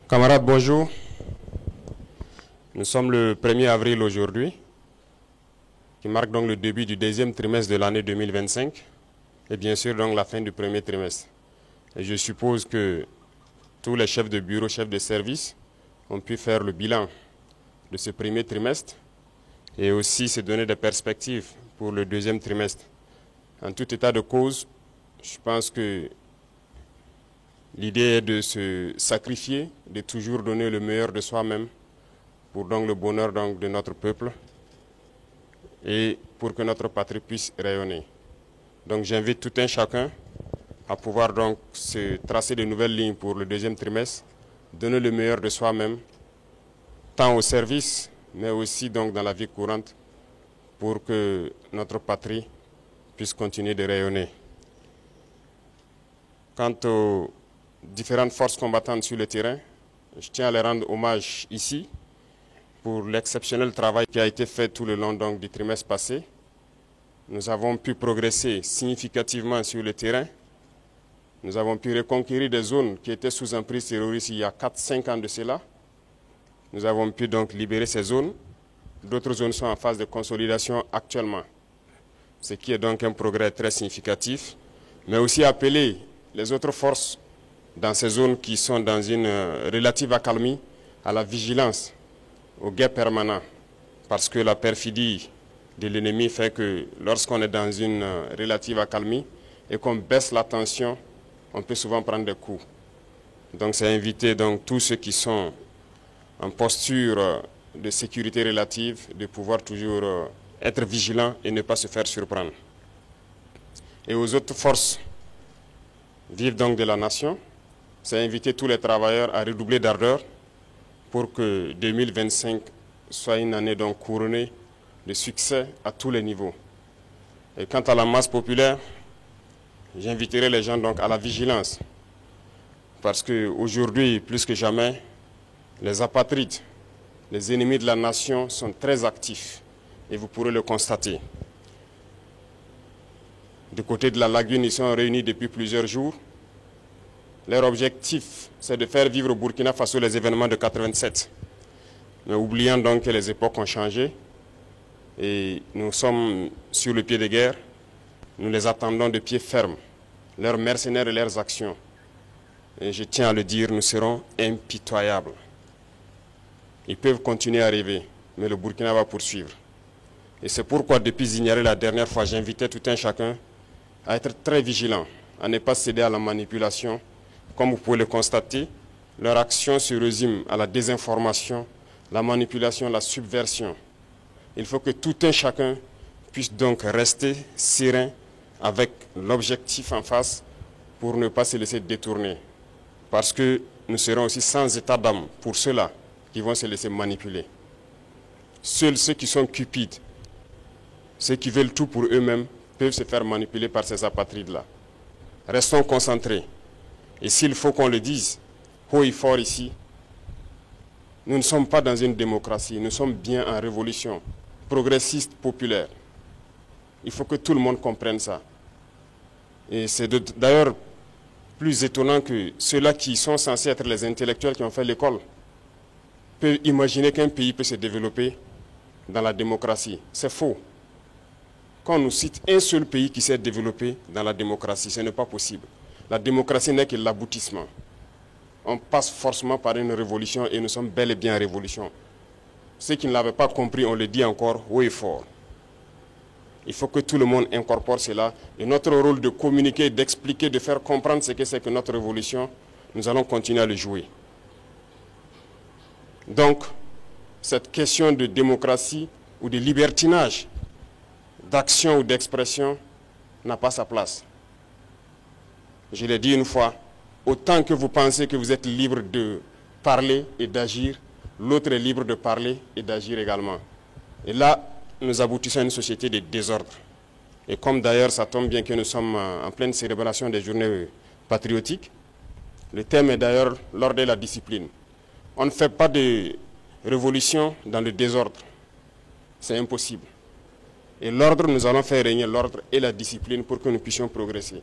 Camarades, bonjour. Nous sommes le 1er avril aujourd'hui, qui marque donc le début du deuxième trimestre de l'année 2025 et bien sûr donc la fin du premier trimestre. Et je suppose que tous les chefs de bureau, chefs de service ont pu faire le bilan de ce premier trimestre et aussi se donner des perspectives pour le deuxième trimestre. En tout état de cause, je pense que l'idée est de se sacrifier, de toujours donner le meilleur de soi-même pour donc le bonheur donc de notre peuple et pour que notre patrie puisse rayonner. Donc j'invite tout un chacun à pouvoir donc se tracer de nouvelles lignes pour le deuxième trimestre, donner le meilleur de soi-même, tant au service, mais aussi donc dans la vie courante, pour que notre patrie puisse continuer de rayonner. Quant aux différentes forces combattantes sur le terrain, je tiens à les rendre hommage ici pour l'exceptionnel travail qui a été fait tout le long donc, du trimestre passé. Nous avons pu progresser significativement sur le terrain. Nous avons pu reconquérir des zones qui étaient sous emprise terroriste il y a 4-5 ans de cela. Nous avons pu donc libérer ces zones. D'autres zones sont en phase de consolidation actuellement, ce qui est donc un progrès très significatif, mais aussi appeler les autres forces dans ces zones qui sont dans une relative accalmie à la vigilance, au guet permanent, parce que la perfidie de l'ennemi fait que lorsqu'on est dans une relative accalmie et qu'on baisse la tension, on peut souvent prendre des coups. Donc c'est inviter donc tous ceux qui sont en posture de sécurité relative de pouvoir toujours être vigilants et ne pas se faire surprendre. Et aux autres forces vives donc de la nation, c'est inviter tous les travailleurs à redoubler d'ardeur pour que 2025 soit une année donc couronnée de succès à tous les niveaux. Et quant à la masse populaire, j'inviterai les gens donc à la vigilance. Parce qu'aujourd'hui, plus que jamais, les apatrides, les ennemis de la nation sont très actifs. Et vous pourrez le constater. Du côté de la lagune, ils sont réunis depuis plusieurs jours. Leur objectif, c'est de faire vivre au Burkina Faso les événements de 87. Mais oubliant donc que les époques ont changé et nous sommes sur le pied de guerre, nous les attendons de pied ferme, leurs mercenaires et leurs actions. Et je tiens à le dire, nous serons impitoyables. Ils peuvent continuer à rêver, mais le Burkina va poursuivre. Et c'est pourquoi, depuis Zignaré la dernière fois, j'invitais tout un chacun à être très vigilant, à ne pas céder à la manipulation. Comme vous pouvez le constater, leur action se résume à la désinformation, la manipulation, la subversion. Il faut que tout un chacun puisse donc rester serein avec l'objectif en face pour ne pas se laisser détourner. Parce que nous serons aussi sans état d'âme pour ceux-là qui vont se laisser manipuler. Seuls ceux qui sont cupides, ceux qui veulent tout pour eux-mêmes, peuvent se faire manipuler par ces apatrides-là. Restons concentrés. Et s'il faut qu'on le dise haut et fort ici, nous ne sommes pas dans une démocratie, nous sommes bien en révolution progressiste populaire. Il faut que tout le monde comprenne ça. Et c'est d'ailleurs plus étonnant que ceux-là qui sont censés être les intellectuels qui ont fait l'école peuvent imaginer qu'un pays peut se développer dans la démocratie. C'est faux. Quand on nous cite un seul pays qui s'est développé dans la démocratie, ce n'est pas possible. La démocratie n'est que l'aboutissement. On passe forcément par une révolution et nous sommes bel et bien en révolution. Ceux qui ne l'avaient pas compris, on le dit encore haut et fort. Il faut que tout le monde incorpore cela. Et notre rôle de communiquer, d'expliquer, de faire comprendre ce que c'est que notre révolution, nous allons continuer à le jouer. Donc, cette question de démocratie ou de libertinage, d'action ou d'expression, n'a pas sa place. Je l'ai dit une fois, autant que vous pensez que vous êtes libre de parler et d'agir, l'autre est libre de parler et d'agir également. Et là, nous aboutissons à une société de désordre. Et comme d'ailleurs ça tombe bien que nous sommes en pleine célébration des journées patriotiques, le thème est d'ailleurs l'ordre et la discipline. On ne fait pas de révolution dans le désordre. C'est impossible. Et l'ordre, nous allons faire régner l'ordre et la discipline pour que nous puissions progresser.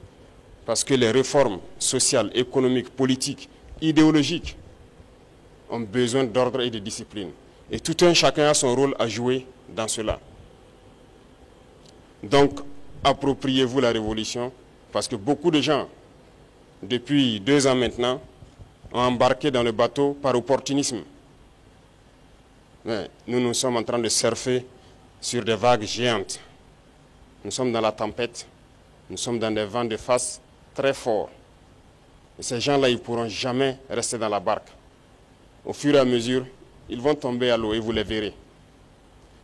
Parce que les réformes sociales, économiques, politiques, idéologiques ont besoin d'ordre et de discipline. Et tout un chacun a son rôle à jouer dans cela. Donc, appropriez-vous la révolution, parce que beaucoup de gens, depuis 2 ans maintenant, ont embarqué dans le bateau par opportunisme. Mais nous sommes en train de surfer sur des vagues géantes. Nous sommes dans la tempête, nous sommes dans des vents de face très forts. Et ces gens-là, ils ne pourront jamais rester dans la barque. Au fur et à mesure, ils vont tomber à l'eau et vous les verrez.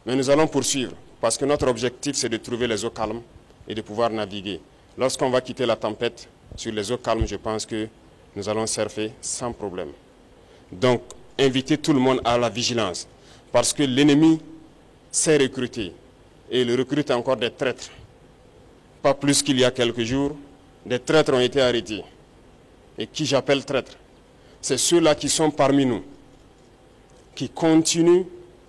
Mais nous allons poursuivre, parce que notre objectif, c'est de trouver les eaux calmes et de pouvoir naviguer. Lorsqu'on va quitter la tempête, sur les eaux calmes, je pense que nous allons surfer sans problème. Donc, invitez tout le monde à la vigilance, parce que l'ennemi sait recruter, et il recrute encore des traîtres. Pas plus qu'il y a quelques jours, des traîtres ont été arrêtés. Et qui j'appelle traîtres, c'est ceux-là qui sont parmi nous, qui continuent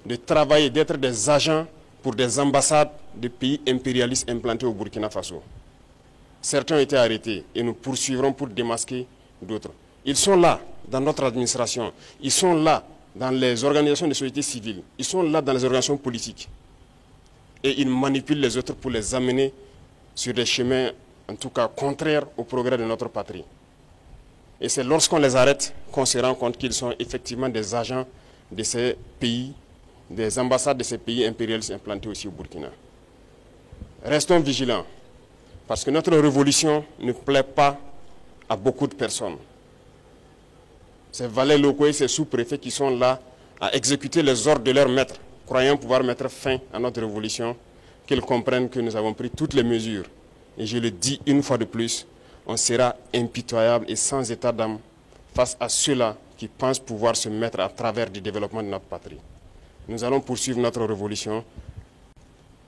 de travailler, d'être des agents pour des ambassades de pays impérialistes implantés au Burkina Faso. Certains ont été arrêtés et nous poursuivrons pour démasquer d'autres. Ils sont là dans notre administration, ils sont là dans les organisations de société civile, ils sont là dans les organisations politiques. Et ils manipulent les autres pour les amener sur des chemins, en tout cas, contraires au progrès de notre patrie. Et c'est lorsqu'on les arrête qu'on se rend compte qu'ils sont effectivement des agents de ces pays, des ambassades de ces pays impérialistes implantés aussi au Burkina. Restons vigilants, parce que notre révolution ne plaît pas à beaucoup de personnes. Ces valets locaux et ces sous-préfets qui sont là à exécuter les ordres de leurs maîtres, croyant pouvoir mettre fin à notre révolution, qu'ils comprennent que nous avons pris toutes les mesures. Et je le dis une fois de plus, on sera impitoyable et sans état d'âme face à ceux-là qui pensent pouvoir se mettre à travers du développement de notre patrie. Nous allons poursuivre notre révolution.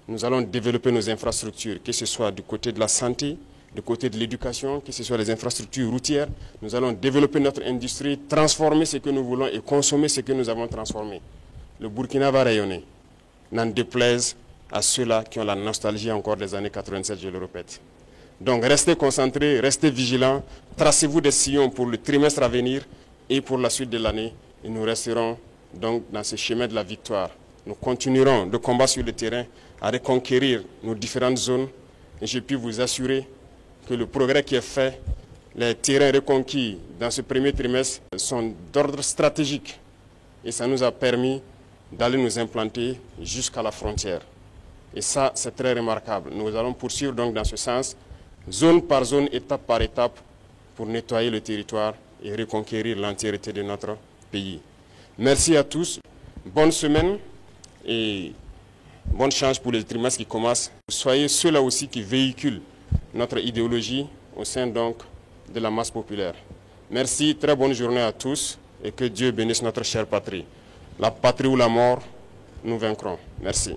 Nous allons développer nos infrastructures, que ce soit du côté de la santé, du côté de l'éducation, que ce soit les infrastructures routières. Nous allons développer notre industrie, transformer ce que nous voulons et consommer ce que nous avons transformé. Le Burkina va rayonner, n'en déplaise à ceux-là qui ont la nostalgie encore des années 87, je le répète. Donc restez concentrés, restez vigilants, tracez-vous des sillons pour le trimestre à venir et pour la suite de l'année. Et nous resterons donc dans ce chemin de la victoire. Nous continuerons de combattre sur le terrain à reconquérir nos différentes zones. Et je puis vous assurer que le progrès qui est fait, les terrains reconquis dans ce premier trimestre sont d'ordre stratégique. Et ça nous a permis d'aller nous implanter jusqu'à la frontière. Et ça, c'est très remarquable. Nous allons poursuivre donc dans ce sens, zone par zone, étape par étape, pour nettoyer le territoire et reconquérir l'entièreté de notre pays. Merci à tous. Bonne semaine et bonne chance pour les trimestres qui commencent. Soyez ceux-là aussi qui véhiculent notre idéologie au sein donc de la masse populaire. Merci, très bonne journée à tous et que Dieu bénisse notre chère patrie. La patrie ou la mort, nous vaincrons. Merci.